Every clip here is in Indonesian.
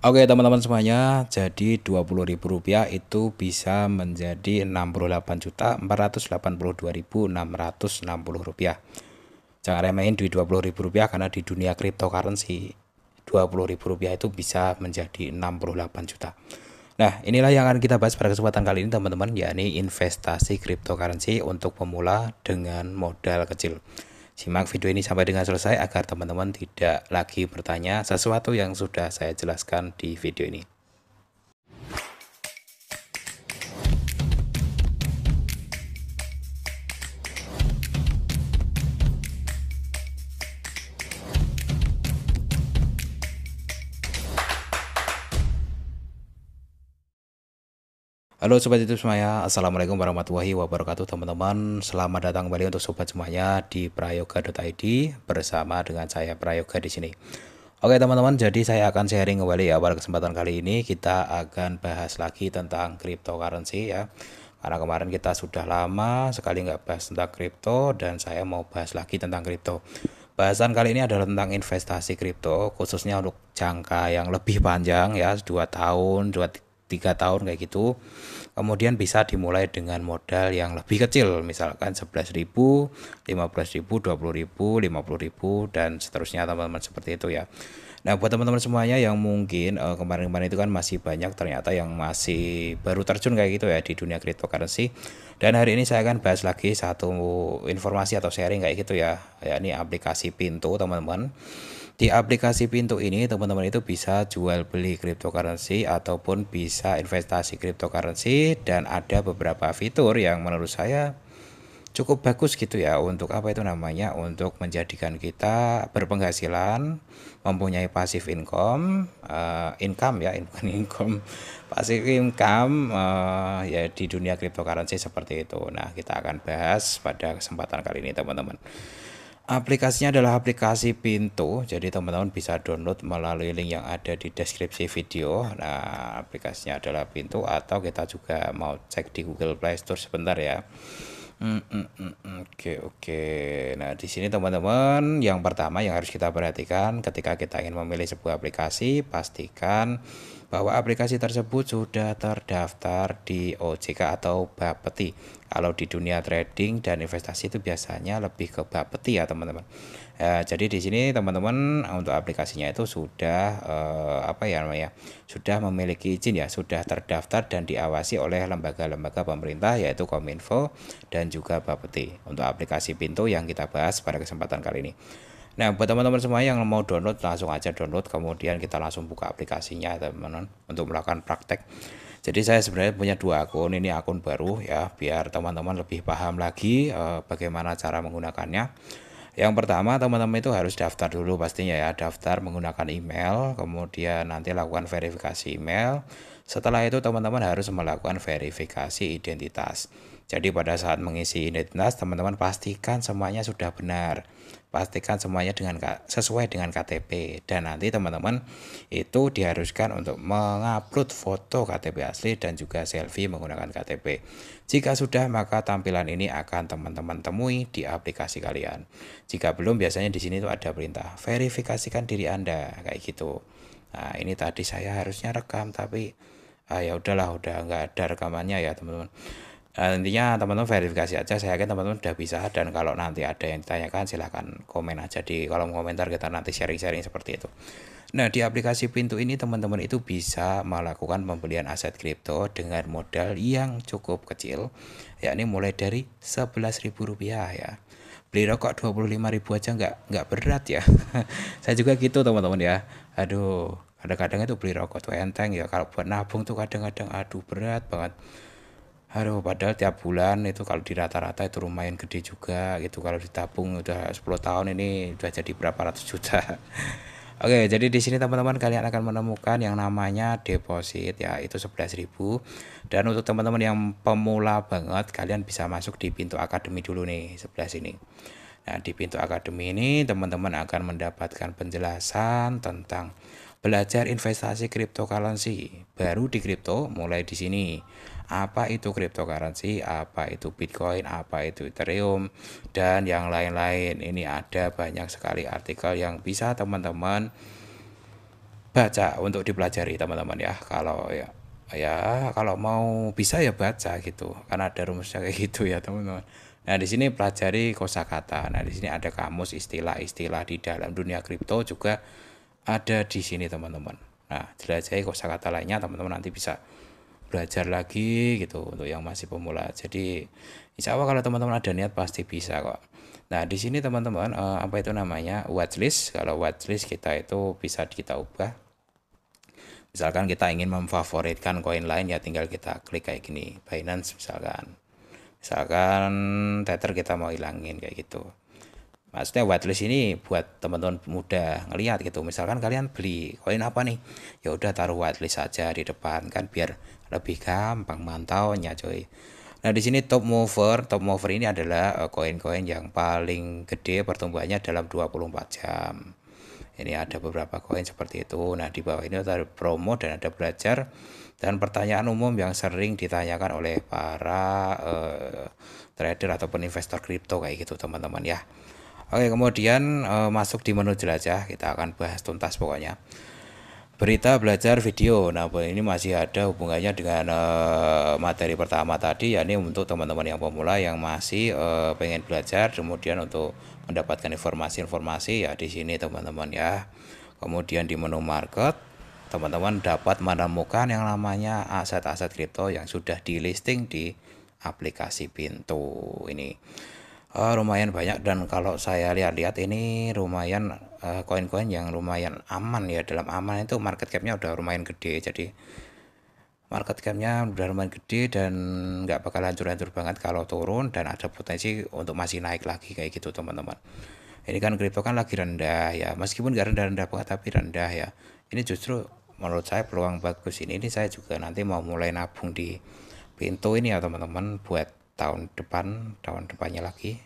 Oke teman-teman semuanya, jadi Rp20.000 itu bisa menjadi Rp68.482.660. Jangan remehin duit Rp20.000 karena di dunia cryptocurrency Rp20.000 itu bisa menjadi 68 juta. Nah, inilah yang akan kita bahas pada kesempatan kali ini teman-teman, yakni investasi cryptocurrency untuk pemula dengan modal kecil. Simak video ini sampai dengan selesai agar teman-teman tidak lagi bertanya sesuatu yang sudah saya jelaskan di video ini. Halo Sobat YouTube semuanya, Assalamualaikum warahmatullahi wabarakatuh teman-teman. Selamat datang kembali untuk Sobat semuanya di prayoga.id bersama dengan saya Prayoga di sini. Oke teman-teman, jadi saya akan sharing kembali ya pada kesempatan kali ini. Kita akan bahas lagi tentang cryptocurrency ya. Karena kemarin kita sudah lama sekali nggak bahas tentang kripto dan saya mau bahas lagi tentang kripto. Bahasan kali ini adalah tentang investasi kripto, khususnya untuk jangka yang lebih panjang ya, 2 tahun, 3 tahun kayak gitu. Kemudian bisa dimulai dengan modal yang lebih kecil, misalkan 11.000, 15.000, 20.000, 50.000 dan seterusnya teman-teman, seperti itu ya. Nah, buat teman-teman semuanya yang mungkin kemarin-kemarin itu kan masih banyak ternyata yang masih baru terjun kayak gitu ya di dunia cryptocurrency. Dan hari ini saya akan bahas lagi satu informasi atau sharing kayak gitu ya. Ya, ini aplikasi Pintu, teman-teman. Di aplikasi Pintu ini teman-teman itu bisa jual beli cryptocurrency ataupun bisa investasi cryptocurrency, dan ada beberapa fitur yang menurut saya cukup bagus gitu ya untuk apa itu namanya, untuk menjadikan kita berpenghasilan, mempunyai passive income, income ya, bukan income, passive income ya di dunia cryptocurrency seperti itu. Nah, kita akan bahas pada kesempatan kali ini teman-teman. Aplikasinya adalah aplikasi Pintu, jadi teman-teman bisa download melalui link yang ada di deskripsi video. Nah, aplikasinya adalah Pintu, atau kita juga mau cek di Google Play Store sebentar ya. Oke, oke. Nah, di sini teman-teman, yang pertama yang harus kita perhatikan ketika kita ingin memilih sebuah aplikasi, pastikan bahwa aplikasi tersebut sudah terdaftar di OJK atau Bapeti. Kalau di dunia trading dan investasi itu biasanya lebih ke Bapeti ya, teman-teman. Jadi di sini teman-teman untuk aplikasinya itu sudah apa ya namanya, sudah memiliki izin ya, sudah terdaftar dan diawasi oleh lembaga-lembaga pemerintah yaitu Kominfo dan juga Bapeti untuk aplikasi Pintu yang kita bahas pada kesempatan kali ini. Nah, buat teman-teman semua yang mau download, langsung aja download, kemudian kita langsung buka aplikasinya teman-teman untuk melakukan praktek. Jadi saya sebenarnya punya 2 akun, ini akun baru ya, biar teman-teman lebih paham lagi bagaimana cara menggunakannya. Yang pertama teman-teman itu harus daftar dulu pastinya ya, daftar menggunakan email, kemudian nanti lakukan verifikasi email. Setelah itu teman-teman harus melakukan verifikasi identitas. Jadi pada saat mengisi identitas teman-teman pastikan semuanya sudah benar. Pastikan semuanya sesuai dengan KTP, dan nanti teman-teman itu diharuskan untuk mengupload foto KTP asli dan juga selfie menggunakan KTP. Jika sudah, maka tampilan ini akan teman-teman temui di aplikasi kalian. Jika belum, biasanya di sini tuh ada perintah verifikasikan diri Anda kayak gitu. Nah, ini tadi saya harusnya rekam tapi ya udahlah, udah nggak ada rekamannya ya teman-teman. Intinya teman-teman verifikasi aja, saya yakin teman-teman udah bisa, dan kalau nanti ada yang ditanyakan silahkan komen aja di kolom komentar, kita nanti sharing-sharing seperti itu. Nah, di aplikasi Pintu ini teman-teman itu bisa melakukan pembelian aset kripto dengan modal yang cukup kecil, yakni mulai dari Rp11.000 ya. Beli rokok 25.000 aja nggak berat ya. Saya juga gitu teman-teman ya. Aduh, kadang-kadang itu beli rokok tuh enteng ya, kalau buat nabung tuh kadang-kadang aduh berat banget. Aduh, padahal tiap bulan itu kalau di rata-rata itu lumayan gede juga gitu. Kalau ditabung udah 10 tahun ini udah jadi berapa ratus juta. Oke, jadi di sini teman-teman kalian akan menemukan yang namanya deposit ya, itu 11.000. Dan untuk teman-teman yang pemula banget, kalian bisa masuk di Pintu Akademi dulu nih, sebelah sini. Nah, di Pintu Akademi ini teman-teman akan mendapatkan penjelasan tentang belajar investasi cryptocurrency. Baru di kripto mulai di sini. Apa itu cryptocurrency, apa itu Bitcoin, apa itu Ethereum, dan yang lain-lain. Ini ada banyak sekali artikel yang bisa teman-teman baca untuk dipelajari teman-teman ya. Kalau kalau mau bisa ya baca gitu. Karena ada rumusnya kayak gitu ya teman-teman. Nah, di sini pelajari kosakata. Nah, di sini ada kamus istilah-istilah di dalam dunia kripto juga ada di sini teman-teman. Nah, jelajahi kosakata lainnya teman-teman nanti bisa belajar lagi gitu untuk yang masih pemula. Jadi insya Allah kalau teman-teman ada niat pasti bisa kok. Nah, di sini teman-teman apa itu namanya watchlist. Kalau watchlist kita itu bisa kita ubah. Misalkan kita ingin memfavoritkan koin lain ya tinggal kita klik kayak gini, Binance misalkan. Misalkan Tether kita mau hilangin kayak gitu. Maksudnya whitelist ini buat teman-teman muda ngelihat gitu. Misalkan kalian beli koin apa nih, ya udah taruh whitelist saja di depan kan biar lebih gampang mantaunya coy. Nah di sini top mover ini adalah koin-koin yang paling gede pertumbuhannya dalam 24 jam. Ini ada beberapa koin seperti itu. Nah di bawah ini ada promo dan ada belajar dan pertanyaan umum yang sering ditanyakan oleh para trader ataupun investor kripto kayak gitu teman-teman ya. Oke, kemudian masuk di menu jelajah, kita akan bahas tuntas pokoknya. Berita, belajar, video. Nah, ini masih ada hubungannya dengan materi pertama tadi, yakni untuk teman-teman yang pemula yang masih pengen belajar, kemudian untuk mendapatkan informasi-informasi ya di sini teman-teman ya. Kemudian di menu market, teman-teman dapat menemukan yang namanya aset-aset kripto yang sudah di listing di aplikasi Pintu ini. Lumayan banyak dan kalau saya lihat-lihat ini lumayan koin-koin yang lumayan aman ya. Dalam aman itu market capnya udah lumayan gede, jadi market capnya udah lumayan gede dan nggak bakal hancur-hancur banget kalau turun dan ada potensi untuk masih naik lagi kayak gitu teman-teman. Ini kan kripto kan lagi rendah ya, meskipun nggak rendah-rendah banget tapi rendah ya. Ini justru menurut saya peluang bagus ini saya juga nanti mau mulai nabung di Pintu ini ya teman-teman buat tahun depannya lagi.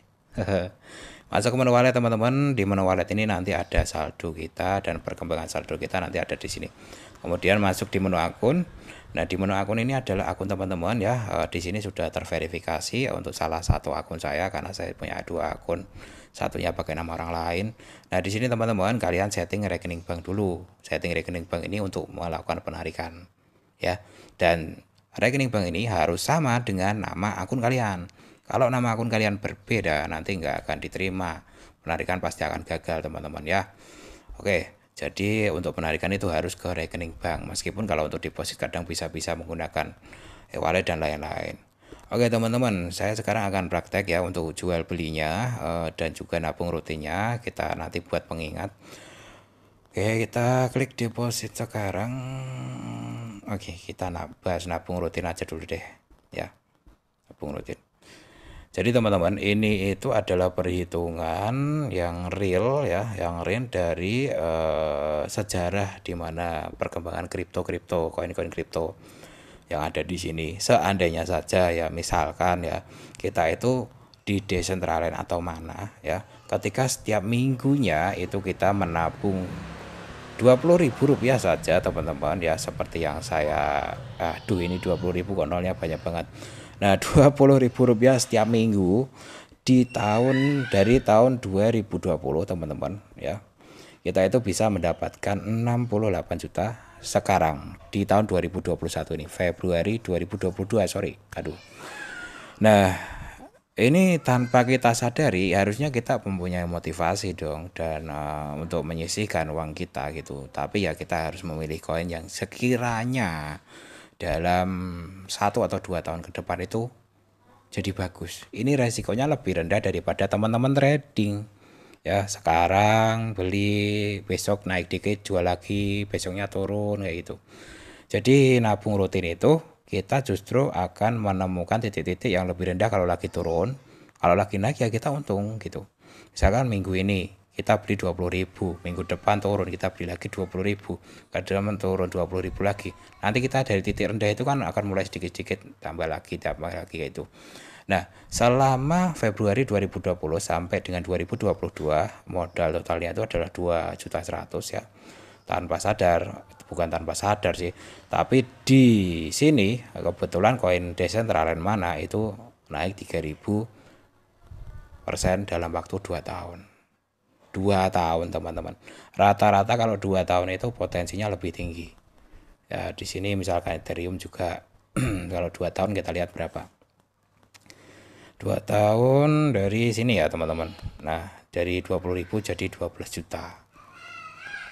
Masuk ke menu wallet teman-teman. Di menu wallet ini nanti ada saldo kita dan perkembangan saldo kita nanti ada di sini. Kemudian masuk di menu akun. Nah, di menu akun ini adalah akun teman-teman ya. Di sini sudah terverifikasi untuk salah satu akun saya karena saya punya dua akun. Satunya pakai nama orang lain. Nah, di sini teman-teman kalian setting rekening bank dulu. Setting rekening bank ini untuk melakukan penarikan ya. Dan rekening bank ini harus sama dengan nama akun kalian. Kalau nama akun kalian berbeda, nanti nggak akan diterima. Penarikan pasti akan gagal, teman-teman ya. Oke, jadi untuk penarikan itu harus ke rekening bank. Meskipun kalau untuk deposit kadang bisa menggunakan e-wallet dan lain-lain. Oke teman-teman, saya sekarang akan praktek ya untuk jual belinya dan juga nabung rutinnya. Kita nanti buat pengingat. Oke, kita klik deposit sekarang. Oke, kita bahas nabung rutin aja dulu deh. Ya, nabung rutin. Jadi teman-teman, ini itu adalah perhitungan yang real ya, yang real dari sejarah di mana perkembangan kripto, koin-koin kripto yang ada di sini. Seandainya saja ya, misalkan ya, kita itu di Decentraland atau mana ya, ketika setiap minggunya itu kita menabung Rp20.000 saja teman-teman ya, seperti yang saya ini 20.000 kok nolnya banyak banget. Nah, Rp20.000 setiap minggu dari tahun 2020 teman-teman ya. Kita itu bisa mendapatkan 68 juta sekarang di tahun 2021 ini, Februari 2022, sorry. Aduh. Nah, ini tanpa kita sadari harusnya kita mempunyai motivasi dong dan untuk menyisihkan uang kita gitu. Tapi ya kita harus memilih koin yang sekiranya dalam 1 atau 2 tahun ke depan itu jadi bagus. Ini resikonya lebih rendah daripada teman-teman trading. Ya, sekarang beli, besok naik dikit, jual lagi, besoknya turun kayak gitu. Jadi nabung rutin itu kita justru akan menemukan titik-titik yang lebih rendah kalau lagi turun. Kalau lagi naik ya kita untung gitu. Misalkan minggu ini kita beli 20.000, minggu depan turun kita beli lagi 20.000, kadang turun 20.000 lagi. Nanti kita dari titik rendah itu kan akan mulai sedikit-sedikit tambah lagi kayak itu. Nah, selama Februari 2020 sampai dengan 2022 modal totalnya itu adalah 2.100.000 ya. Bukan tanpa sadar sih, tapi di sini kebetulan koin Decentraland mana itu naik 3.000% dalam waktu 2 tahun. 2 tahun teman-teman. Rata-rata kalau 2 tahun itu potensinya lebih tinggi. Ya, di sini misalkan Ethereum juga kalau 2 tahun kita lihat berapa. 2 tahun dari sini ya teman-teman. Nah, dari 20.000 jadi 12 juta.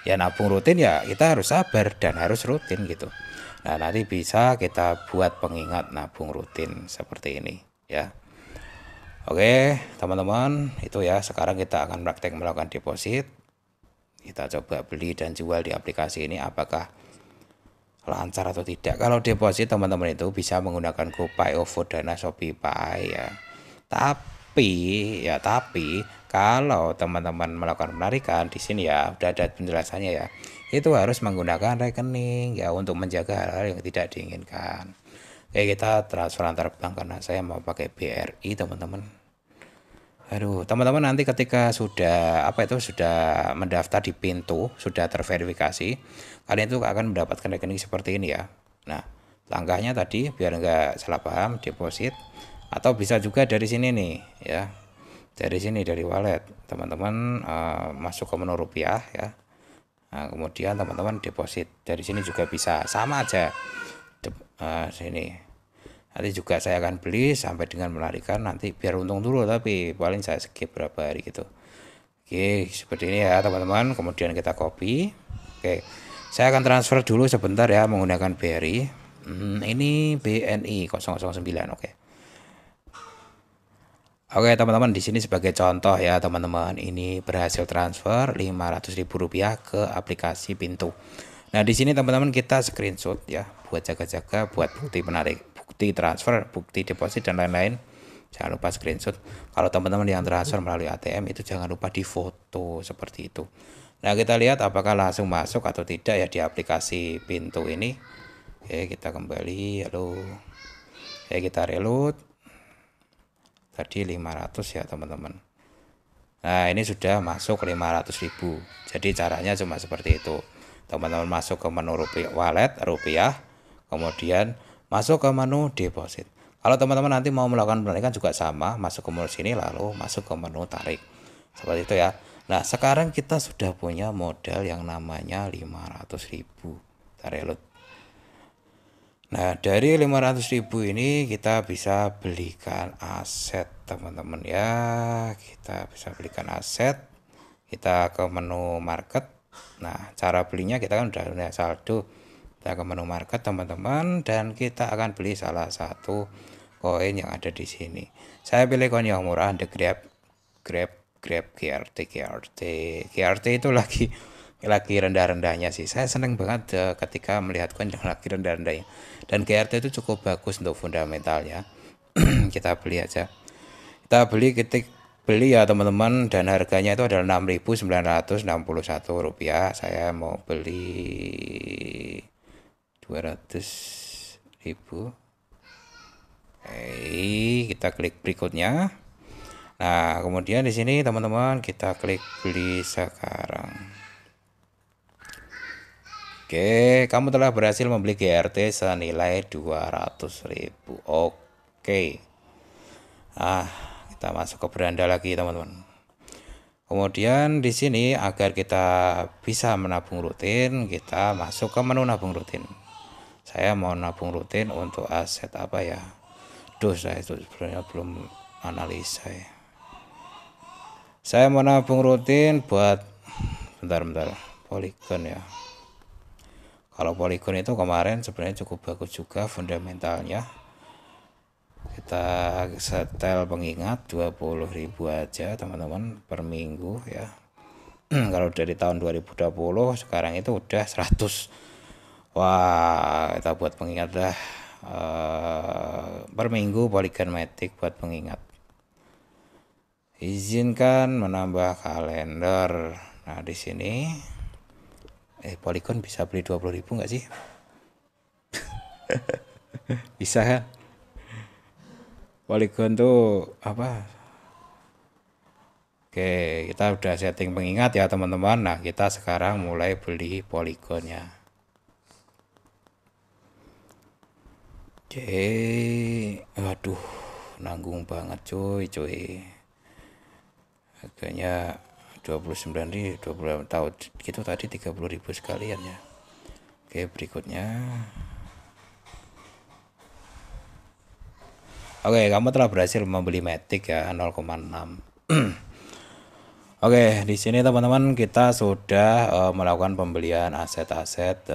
Ya nabung rutin ya kita harus sabar dan harus rutin gitu. Nah, nanti bisa kita buat pengingat nabung rutin seperti ini ya. Oke, teman-teman, itu ya. Sekarang kita akan praktek melakukan deposit. Kita coba beli dan jual di aplikasi ini apakah lancar atau tidak. Kalau deposit teman-teman itu bisa menggunakan GoPay, OVO, Dana, ShopeePay ya. Tapi kalau teman-teman melakukan penarikan di sini ya udah ada penjelasannya ya. Itu harus menggunakan rekening ya untuk menjaga hal-hal yang tidak diinginkan. Oke, kita transfer antar bank karena saya mau pakai BRI teman-teman. Aduh, teman-teman nanti ketika sudah mendaftar di pintu, sudah terverifikasi, kalian itu akan mendapatkan rekening seperti ini ya. Nah, langkahnya tadi biar nggak salah paham, deposit atau bisa juga dari sini nih ya. Dari sini dari wallet, teman-teman masuk ke menu rupiah ya. Nah, kemudian teman-teman deposit dari sini juga bisa sama aja. Sini nanti juga saya akan beli sampai dengan melarikan nanti biar untung dulu tapi paling saya skip berapa hari gitu. Oke seperti ini ya teman-teman, kemudian kita copy. Oke, saya akan transfer dulu sebentar ya menggunakan BRI. Ini BNI 009. Oke teman-teman, di sini sebagai contoh ya teman-teman, ini berhasil transfer Rp500.000 ke aplikasi Pintu. Nah di sini teman-teman kita screenshot ya buat jaga-jaga, buat bukti penarik, bukti transfer, bukti deposit dan lain-lain. Jangan lupa screenshot. Kalau teman-teman yang transfer melalui ATM itu jangan lupa difoto seperti itu. Nah kita lihat apakah langsung masuk atau tidak ya di aplikasi Pintu ini. Oke kita kembali, halo. Oke kita reload. Tadi 500 ya teman-teman. Nah ini sudah masuk 500.000. Jadi caranya cuma seperti itu. Teman-teman masuk ke menu wallet rupiah, kemudian masuk ke menu deposit. Kalau teman-teman nanti mau melakukan penarikan juga sama, masuk ke menu sini lalu masuk ke menu tarik. Seperti itu ya. Nah, sekarang kita sudah punya modal yang namanya 500.000. Kita reload. Nah, dari 500.000 ini kita bisa belikan aset, teman-teman ya. Kita bisa belikan aset. Kita ke menu market. Nah, cara belinya kita kan udah punya saldo. Kita ke menu market, teman-teman, dan kita akan beli salah satu koin yang ada di sini. Saya pilih koin yang murah, the Grab GRT itu lagi rendah-rendahnya sih. Saya seneng banget ketika melihat koin yang lagi rendah-rendahnya. Dan GRT itu cukup bagus untuk fundamentalnya. Kita beli aja. Kita beli ya teman-teman, dan harganya itu adalah Rp6.961. Saya mau beli 200.000. Kita klik berikutnya. Nah, kemudian di sini teman-teman kita klik beli sekarang. Oke, kamu telah berhasil membeli GRT senilai 200.000. Oke. Nah, kita masuk ke beranda lagi, teman-teman. Kemudian di sini agar kita bisa menabung rutin, kita masuk ke menu nabung rutin. Saya mau nabung rutin untuk aset apa ya? Duh, saya itu sebenarnya belum analisa ya. Saya mau nabung rutin buat bentar Polygon ya. Kalau Polygon itu kemarin sebenarnya cukup bagus juga fundamentalnya. Kita setel pengingat 20.000 aja teman-teman per minggu ya. Kalau dari tahun 2020 sekarang itu udah 100. Wah, kita buat pengingat dah per minggu Polygon Matic buat pengingat. Izinkan menambah kalender. Nah, di sini Polygon bisa beli 20.000 nggak sih? Bisa kan? Polygon tuh apa? Oke, kita udah setting pengingat ya teman-teman. Nah, kita sekarang mulai beli Polygonnya. Oke, aduh, nanggung banget cuy. Harganya 29.000, 20 tahun gitu tadi 30.000 sekalian ya. Oke, berikutnya. Oke, kamu telah berhasil membeli Matic ya 0,6. Oke, di sini teman-teman kita sudah melakukan pembelian aset-aset.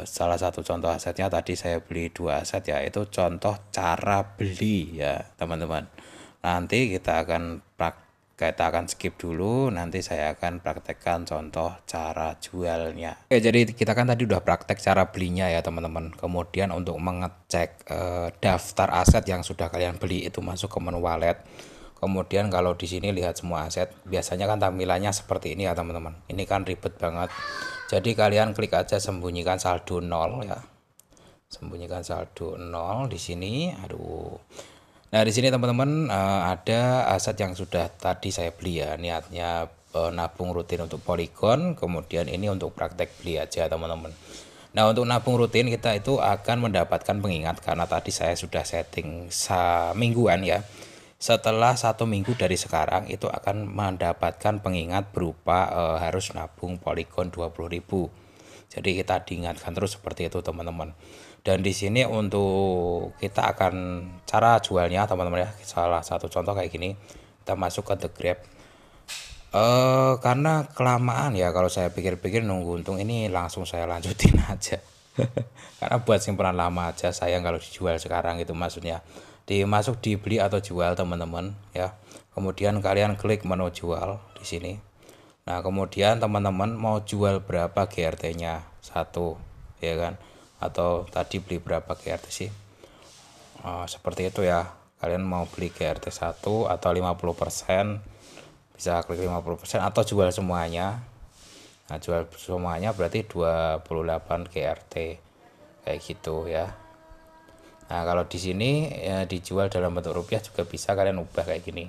Salah satu contoh asetnya tadi saya beli 2 aset ya, itu contoh cara beli ya teman-teman. Nanti kita akan skip dulu, nanti saya akan praktekkan contoh cara jualnya. Oke, jadi kita kan tadi udah praktek cara belinya ya teman-teman. Kemudian untuk mengecek daftar aset yang sudah kalian beli itu masuk ke menu wallet. Kemudian kalau di sini lihat semua aset, biasanya kan tampilannya seperti ini ya teman-teman. Ini kan ribet banget. Jadi kalian klik aja sembunyikan saldo 0 ya. Sembunyikan saldo 0 di sini. Aduh. Nah, di sini teman-teman ada aset yang sudah tadi saya beli ya. Niatnya nabung rutin untuk Polygon, kemudian ini untuk praktek beli aja teman-teman. Nah, untuk nabung rutin kita itu akan mendapatkan pengingat karena tadi saya sudah setting mingguan ya. Setelah 1 minggu dari sekarang itu akan mendapatkan pengingat berupa harus nabung Polygon 20.000. Jadi kita diingatkan terus seperti itu teman-teman. Dan di sini untuk kita akan cara jualnya teman-teman ya. Salah satu contoh kayak gini. Kita masuk ke The Grab. Karena kelamaan ya kalau saya pikir-pikir nunggu untung ini langsung saya lanjutin aja. Karena buat simpanan lama aja sayang kalau dijual sekarang itu maksudnya. Masuk dibeli atau jual teman-teman ya. Kemudian kalian klik menu jual di sini. Nah, kemudian teman-teman mau jual berapa GRT-nya? 1 ya kan? Atau tadi beli berapa GRT sih? Seperti itu ya. Kalian mau beli GRT 1 atau 50%, bisa klik 50% atau jual semuanya. Nah, jual semuanya berarti 28 GRT kayak gitu ya. Nah, kalau di sini ya, dijual dalam bentuk rupiah juga bisa kalian ubah kayak gini.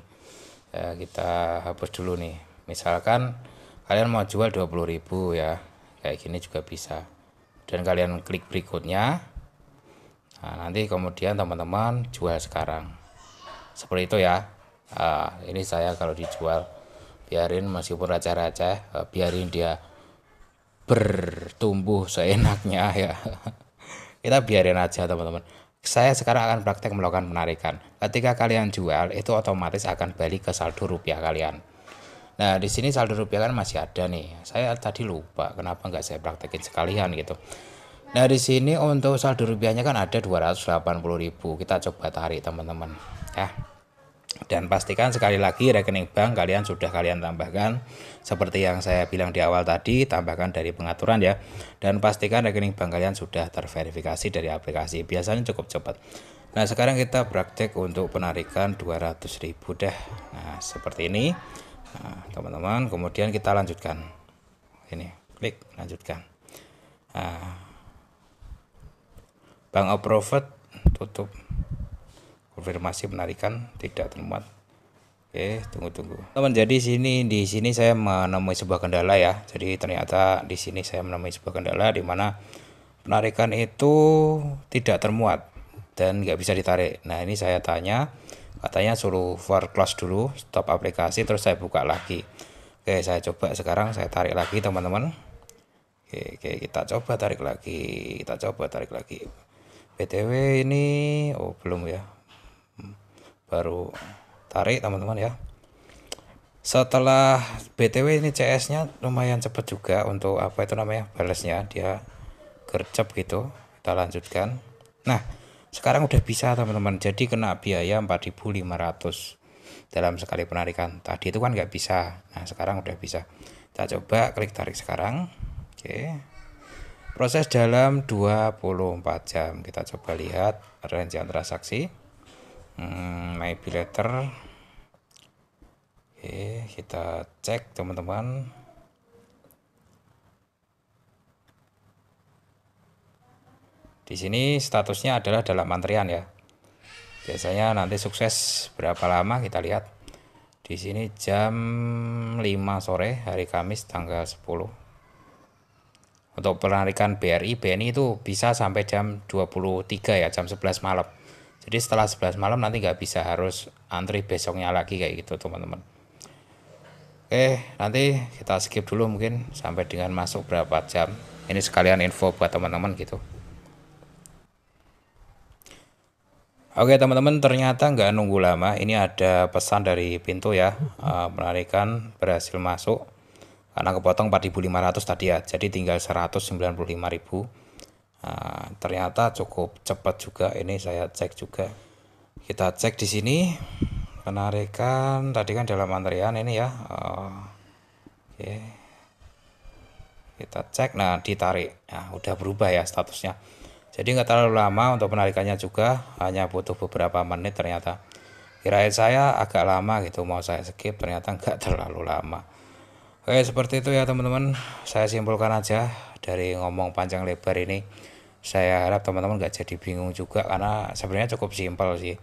Ya, kita hapus dulu nih. Misalkan kalian mau jual 20.000 ya. Kayak gini juga bisa. Dan kalian klik berikutnya. Nah, nanti kemudian teman-teman jual sekarang. Seperti itu ya. Ini saya kalau dijual biarin meskipun raja-raja, biarin dia bertumbuh seenaknya ya. Kita biarin aja teman-teman. Saya sekarang akan praktek melakukan penarikan. Ketika kalian jual, itu otomatis akan balik ke saldo rupiah kalian. Nah, di sini saldo rupiah kan masih ada nih. Saya tadi lupa, kenapa nggak saya praktekin sekalian gitu. Nah, di sini untuk saldo rupiahnya kan ada 280.000. Kita coba tarik teman-teman ya. Dan pastikan sekali lagi rekening bank kalian sudah kalian tambahkan seperti yang saya bilang di awal tadi, tambahkan dari pengaturan ya. Dan pastikan rekening bank kalian sudah terverifikasi dari aplikasi, biasanya cukup cepat. Nah, sekarang kita praktek untuk penarikan 200.000 deh. Nah, seperti ini. Nah, teman-teman, kemudian kita lanjutkan. Ini, klik lanjutkan. Nah, bank approved, tutup. Konfirmasi penarikan tidak termuat. Oke, tunggu. Teman, jadi di sini saya menemui sebuah kendala ya. Jadi ternyata di sini saya menemui sebuah kendala di mana penarikan itu tidak termuat dan nggak bisa ditarik. Nah, ini saya tanya, katanya suruh for close dulu, stop aplikasi, terus saya buka lagi. Oke, saya coba sekarang saya tarik lagi teman-teman. Oke, kita coba tarik lagi, BTW ini belum ya. Baru tarik teman-teman ya. Setelah BTW ini CS-nya lumayan cepat juga untuk apa itu namanya balesnya, dia gercep gitu. Kita lanjutkan. Nah, sekarang udah bisa teman-teman. Jadi kena biaya 4.500 dalam sekali penarikan. Tadi itu kan nggak bisa. Nah, sekarang udah bisa. Kita coba klik tarik sekarang. Oke. Proses dalam 24 jam. Kita coba lihat rincian transaksi. My Pay Later. Oke, kita cek teman-teman. Di sini statusnya adalah dalam antrian ya. Biasanya nanti sukses berapa lama kita lihat. Di sini jam 5 sore hari Kamis tanggal 10. Untuk penarikan BNI itu bisa sampai jam 23 ya, jam 11 malam. Jadi setelah 11 malam nanti nggak bisa, harus antri besoknya lagi kayak gitu teman-teman. Oke, nanti kita skip dulu mungkin sampai dengan masuk berapa jam. Ini sekalian info buat teman-teman gitu. Oke teman-teman, ternyata nggak nunggu lama. Ini ada pesan dari pintu ya, penarikan berhasil masuk karena kepotong 4.500 tadi ya, jadi tinggal 195.000. Ternyata cukup cepat juga. Ini saya cek juga, kita cek di sini penarikan tadi kan dalam antrian ini ya. Oke, kita cek, nah ditarik, nah udah berubah ya statusnya. Jadi nggak terlalu lama untuk penarikannya juga, hanya butuh beberapa menit ternyata. Kirain saya agak lama gitu, mau saya skip, ternyata nggak terlalu lama. Oke, seperti itu ya teman-teman. Saya simpulkan aja dari ngomong panjang lebar ini. Saya harap teman-teman nggak jadi bingung juga, karena sebenarnya cukup simpel sih.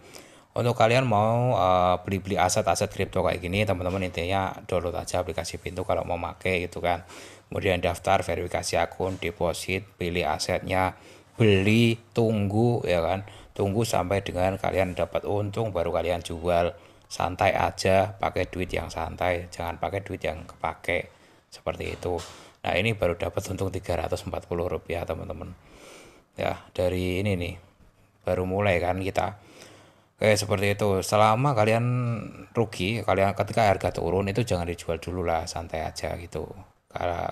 Untuk kalian mau beli-beli aset-aset kripto kayak gini, teman-teman intinya download aja aplikasi Pintu kalau mau make gitu kan. Kemudian daftar, verifikasi akun, deposit, pilih asetnya, beli, tunggu ya kan. Tunggu sampai dengan kalian dapat untung baru kalian jual. Santai aja, pakai duit yang santai, jangan pakai duit yang kepake. Seperti itu. Nah, ini baru dapat untung Rp340 teman-teman. Ya, dari ini nih. Baru mulai kan kita. Kayak seperti itu. Selama kalian rugi, kalian ketika harga turun itu jangan dijual dulu lah, santai aja gitu.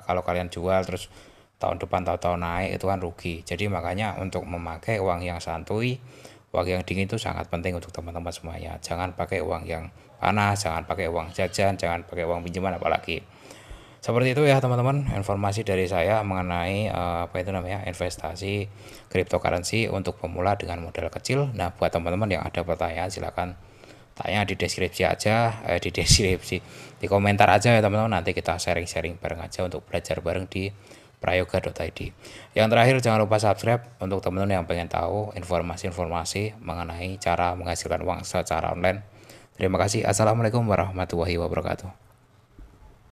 Kalau kalian jual terus tahun depan tahu-tahu naik itu kan rugi. Jadi makanya untuk memakai uang yang santuy, uang yang dingin itu sangat penting untuk teman-teman semuanya. Jangan pakai uang yang panas, jangan pakai uang jajan, jangan pakai uang pinjaman apalagi. Seperti itu ya teman-teman, informasi dari saya mengenai apa itu namanya investasi cryptocurrency untuk pemula dengan modal kecil. Nah, buat teman-teman yang ada pertanyaan silakan tanya di deskripsi aja, di deskripsi, di komentar aja ya teman-teman. Nanti kita sharing-sharing bareng aja untuk belajar bareng di prayoga.id. Yang terakhir jangan lupa subscribe untuk teman-teman yang pengen tahu informasi-informasi mengenai cara menghasilkan uang secara online. Terima kasih. Assalamualaikum warahmatullahi wabarakatuh.